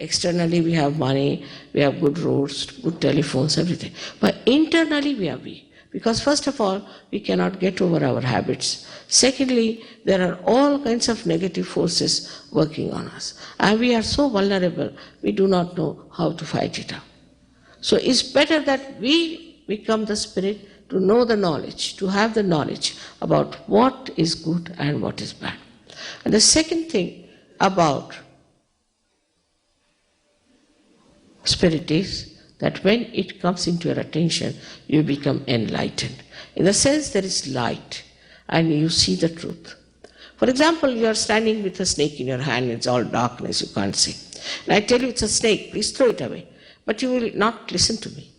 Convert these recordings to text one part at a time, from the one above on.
Externally we have money, we have good roads, good telephones, everything. But internally we are weak. Because first of all, we cannot get over our habits. Secondly, there are all kinds of negative forces working on us. And we are so vulnerable, we do not know how to fight it out. So it's better that we become the spirit to know the knowledge, to have the knowledge about what is good and what is bad. And the second thing about spirit is that when it comes into your attention, you become enlightened. In the sense there is light and you see the truth. For example, you are standing with a snake in your hand, it's all darkness, you can't see. And I tell you it's a snake, please throw it away. But you will not listen to me.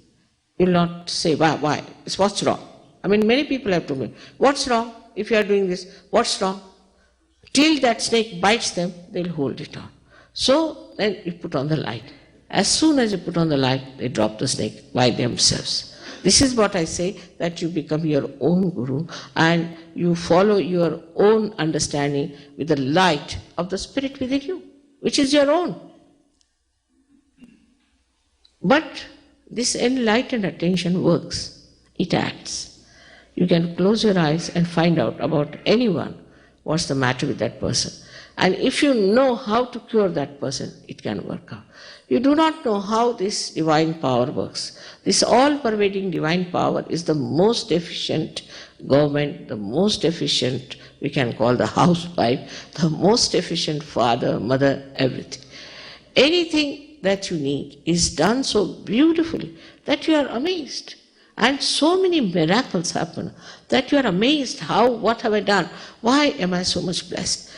You will not say, why? What's wrong? I mean, many people have told me, what's wrong if you are doing this? What's wrong? Till that snake bites them, they'll hold it on. So then you put on the light. As soon as you put on the light, they drop the snake by themselves. This is what I say, that you become your own guru and you follow your own understanding with the light of the spirit within you, which is your own. But this enlightened attention works. It acts. You can close your eyes and find out about anyone what's the matter with that person. And if you know how to cure that person, it can work out. You do not know how this divine power works. This all-pervading divine power is the most efficient government, the most efficient, we can call the housewife, the most efficient father, mother, everything. Anything that you need is done so beautifully that you are amazed. And so many miracles happen that you are amazed, what have I done? Why am I so much blessed?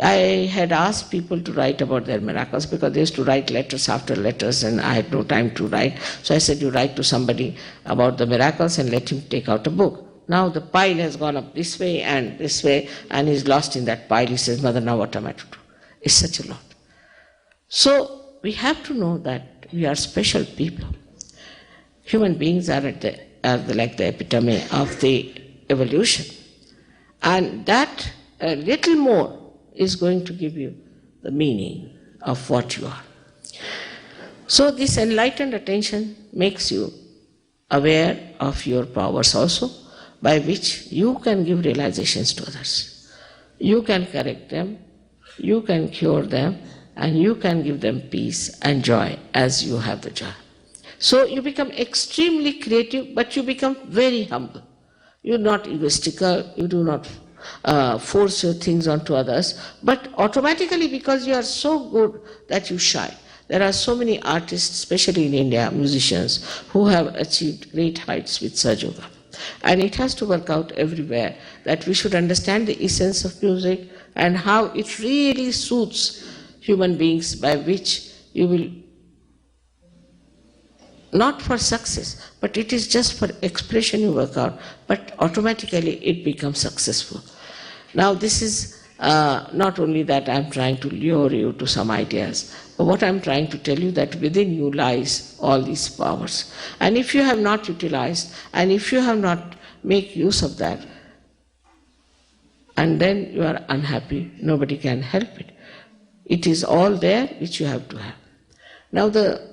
I had asked people to write about their miracles because they used to write letters after letters and I had no time to write. So I said, you write to somebody about the miracles and let him take out a book. Now the pile has gone up this way and he's lost in that pile. He says, Mother, now what am I to do? It's such a lot. So we have to know that we are special people. Human beings are like the epitome of the evolution. And that a little more is going to give you the meaning of what you are. So this enlightened attention makes you aware of your powers also, by which you can give realizations to others. You can correct them, you can cure them, and you can give them peace and joy as you have the joy. So you become extremely creative, but you become very humble. You're not egoistical, you do not force your things onto others, but automatically, because you are so good that you shine. There are so many artists, especially in India, musicians, who have achieved great heights with Sahaja Yoga. And it has to work out everywhere, that we should understand the essence of music and how it really suits human beings, by which you will, not for success, but it is just for expression you work out, but automatically it becomes successful. Now this is not only that I'm trying to lure you to some ideas, but what I'm trying to tell you, that within you lies all these powers. And if you have not utilized, and if you have not made use of that, and then you are unhappy, nobody can help it. It is all there which you have to have. Now the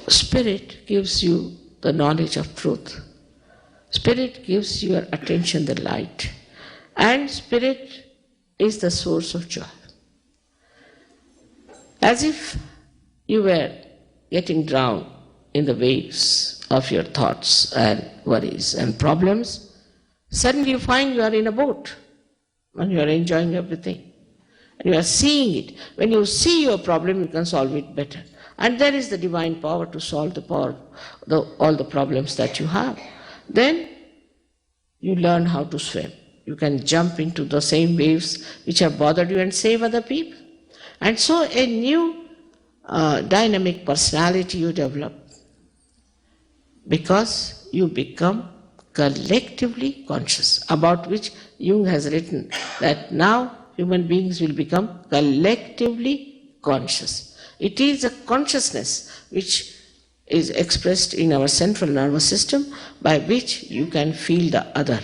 Spirit gives you the knowledge of truth. Spirit gives your attention the light. And Spirit is the source of joy. As if you were getting drowned in the waves of your thoughts and worries and problems, suddenly you find you are in a boat and you are enjoying everything. And you are seeing it. When you see your problem, you can solve it better. And there is the divine power to solve all the problems that you have. Then you learn how to swim. You can jump into the same waves which have bothered you and save other people. And so a new dynamic personality you develop, because you become collectively conscious, about which Jung has written that now human beings will become collectively conscious. It is a consciousness which is expressed in our central nervous system, by which you can feel the other.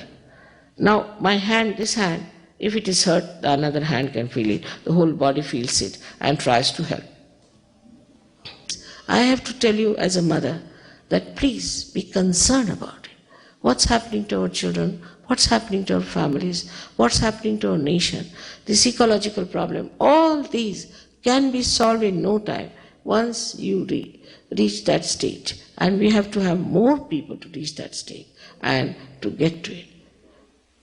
Now my hand, this hand, if it is hurt, the another hand can feel it, the whole body feels it and tries to help. I have to tell you as a mother that please be concerned about it. What's happening to our children? What's happening to our families? What's happening to our nation? This ecological problem, all these can be solved in no time once you reach that state. And we have to have more people to reach that state and to get to it.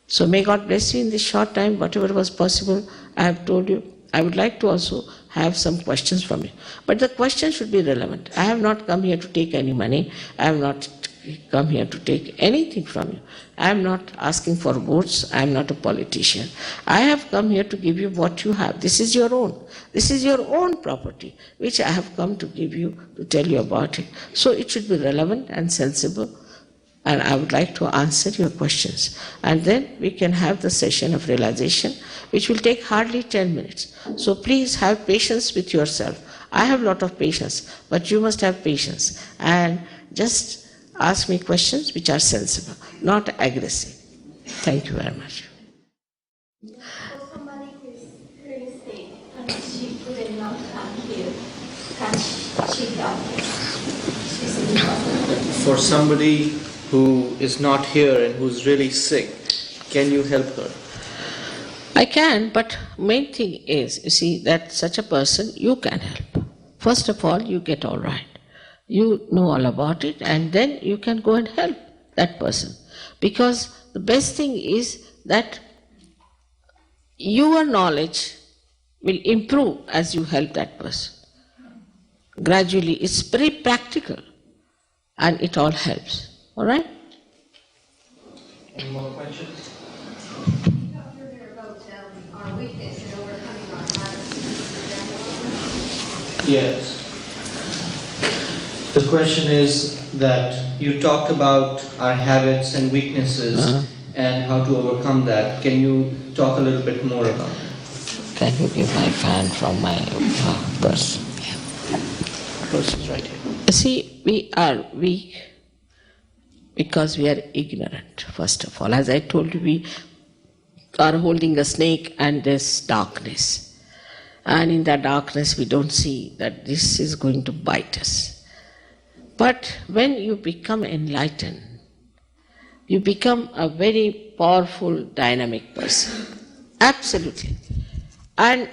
So may God bless you in this short time, whatever was possible, I have told you. I would like to also have some questions from you. But the question should be relevant. I have not come here to take any money. I have not come here to take anything from you. I am not asking for votes. I am not a politician. I have come here to give you what you have. This is your own. This is your own property, which I have come to give you, to tell you about it. So it should be relevant and sensible. And I would like to answer your questions. And then we can have the session of realization, which will take hardly 10 minutes. So please have patience with yourself. I have a lot of patience, but you must have patience. And just ask me questions which are sensible, not aggressive. Thank you very much. For somebody who is really sick and she could not come here, can she help? For somebody who is not here and who's really sick, can you help her? I can, but main thing is, you see, that such a person you can help. First of all, you get all right. You know all about it, and then you can go and help that person. Because the best thing is that your knowledge will improve as you help that person. Gradually, it's very practical, and it all helps. All right? Any more questions? You talked earlier about our weakness and overcoming our habits. Yes. The question is that you talked about our habits and weaknesses and how to overcome that. Can you talk a little bit more about it? Can you give my fan from my purse? Purse is right here. See, we are weak because we are ignorant, first of all. As I told you, we are holding a snake and there's darkness. And in that darkness, we don't see that this is going to bite us. But when you become enlightened, you become a very powerful, dynamic person. Absolutely. And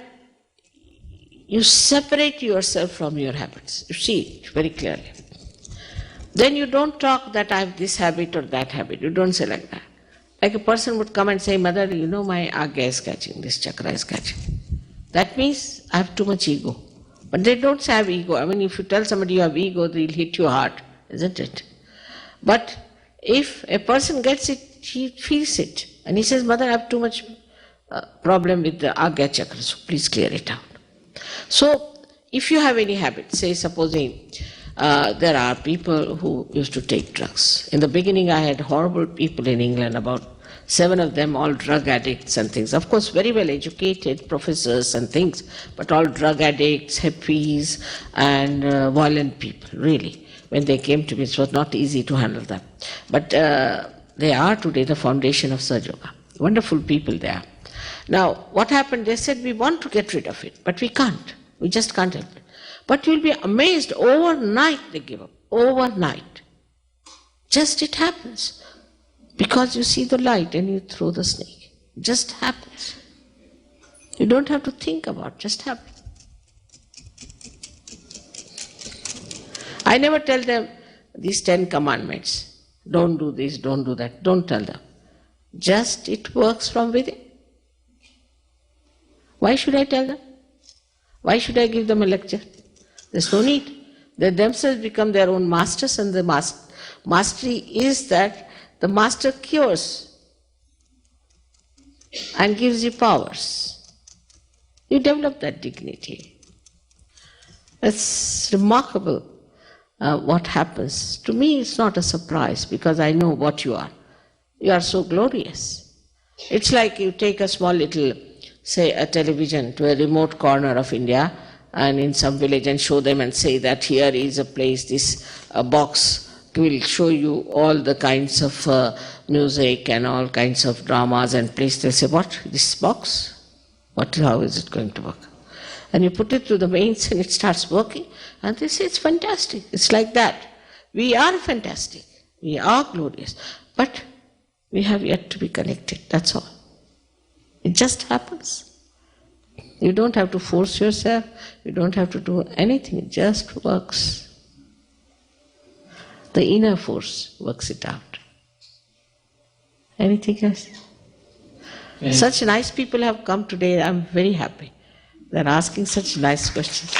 you separate yourself from your habits. You see it very clearly. Then you don't talk that I have this habit or that habit. You don't say like that. Like a person would come and say, Mother, you know my agya is catching, this chakra is catching. That means I have too much ego. But they don't say I have ego. I mean, if you tell somebody you have ego, they'll hit you hard, isn't it? But if a person gets it, he feels it. And he says, Mother, I have too much problem with the agya chakra, so please clear it out. So, if you have any habit, say supposing there are people who used to take drugs. In the beginning, I had horrible people in England, about 7 of them, all drug addicts and things. Of course, very well educated professors and things, but all drug addicts, hippies, and violent people, really. When they came to me, it was not easy to handle them. But they are today the foundation of Sahaja Yoga. Wonderful people they are. Now, what happened? They said, we want to get rid of it, but we can't. We just can't help it. But you'll be amazed, overnight they give up. Overnight. Just it happens. Because you see the light and you throw the snake. It just happens. You don't have to think about it, just happens. I never tell them these 10 commandments. Don't do this, don't do that. Don't tell them. Just it works from within. Why should I tell them? Why should I give them a lecture? There's no need. They themselves become their own masters, and the mastery is that the master cures and gives you powers. You develop that dignity. It's remarkable what happens. To me, it's not a surprise because I know what you are. You are so glorious. It's like you take a small little, say, a television to a remote corner of India and in some village and show them and say that here is a place, this box will show you all the kinds of music and all kinds of dramas and plays. They say, what, this box? How is it going to work? And you put it through the mains and it starts working. And they say, it's fantastic. It's like that. We are fantastic. We are glorious. But we have yet to be connected. That's all. It just happens. You don't have to force yourself. You don't have to do anything. It just works. The inner force works it out. Anything else? And Such nice people have come today. I'm very happy. They're asking such nice questions.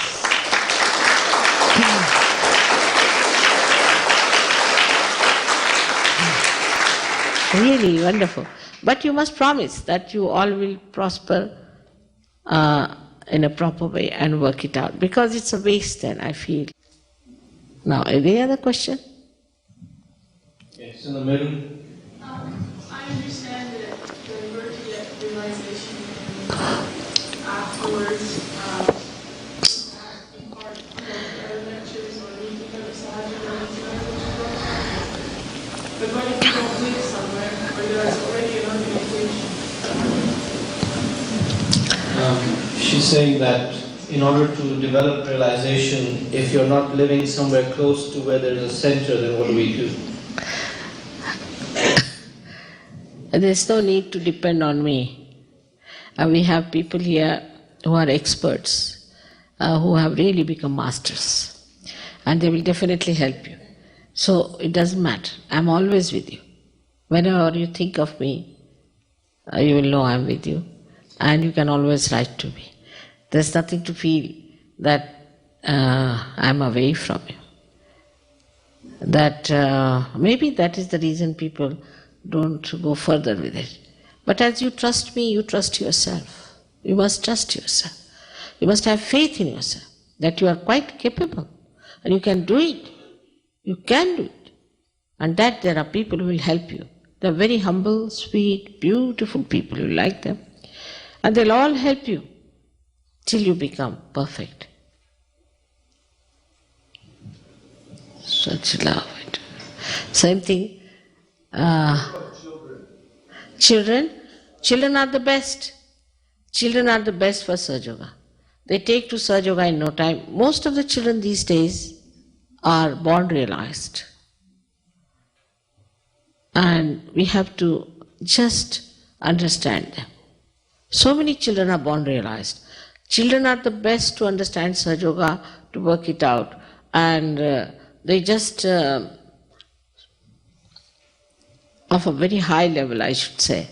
Really wonderful. But you must promise that you all will prosper in a proper way and work it out. Because it's a waste then, I feel. Now, any other question? yes, in the middle. I understand that the vertical realization afterwards, part of the lectures or meeting of the Sahajana or anything. But what if you don't live somewhere or there's already an organization? She's saying that in order to develop realization, if you're not living somewhere close to where there's a center, then what do we do? There's no need to depend on me. We have people here who are experts, who have really become masters. And they will definitely help you. So it doesn't matter. I'm always with you. Whenever you think of me, you will know I'm with you. And you can always write to me. There's nothing to feel that I'm away from you. That maybe that is the reason people don't go further with it. But as you trust me, you trust yourself. You must trust yourself. You must have faith in yourself that you are quite capable and you can do it. You can do it. And that there are people who will help you. They're very humble, sweet, beautiful people. You like them. And they'll all help you till you become perfect. Such love. Same thing. Children are the best. Children are the best for Sahaja Yoga. They take to Sahaja Yoga in no time. Most of the children these days are born realized. And we have to just understand them. So many children are born realized. Children are the best to understand Sahaja Yoga, to work it out. And they just, of a very high level, I should say,